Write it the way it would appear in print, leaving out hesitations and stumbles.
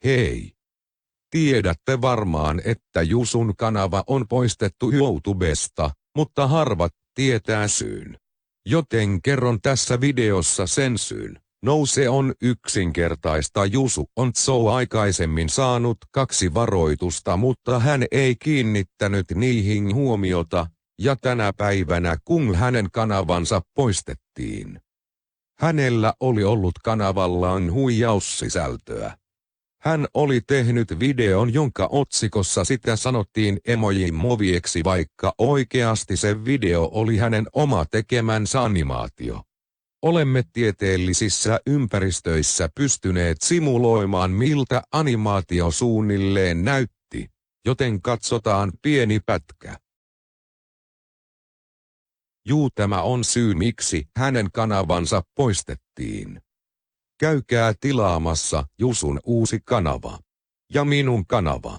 Hei! Tiedätte varmaan, että Jusun kanava on poistettu YouTubesta, mutta harvat tietää syyn. Joten kerron tässä videossa sen syyn. No se on yksinkertaista. Jusu on aikaisemmin saanut 2 varoitusta, mutta hän ei kiinnittänyt niihin huomiota, ja tänä päivänä kun hänen kanavansa poistettiin, hänellä oli ollut kanavallaan huijaussisältöä. Hän oli tehnyt videon, jonka otsikossa sitä sanottiin emoji-movieksi, vaikka oikeasti se video oli hänen oma tekemänsä animaatio. Olemme tieteellisissä ympäristöissä pystyneet simuloimaan, miltä animaatio suunnilleen näytti, joten katsotaan pieni pätkä. Tämä on syy, miksi hänen kanavansa poistettiin. Käykää tilaamassa Jusun uusi kanava. Ja minun kanava.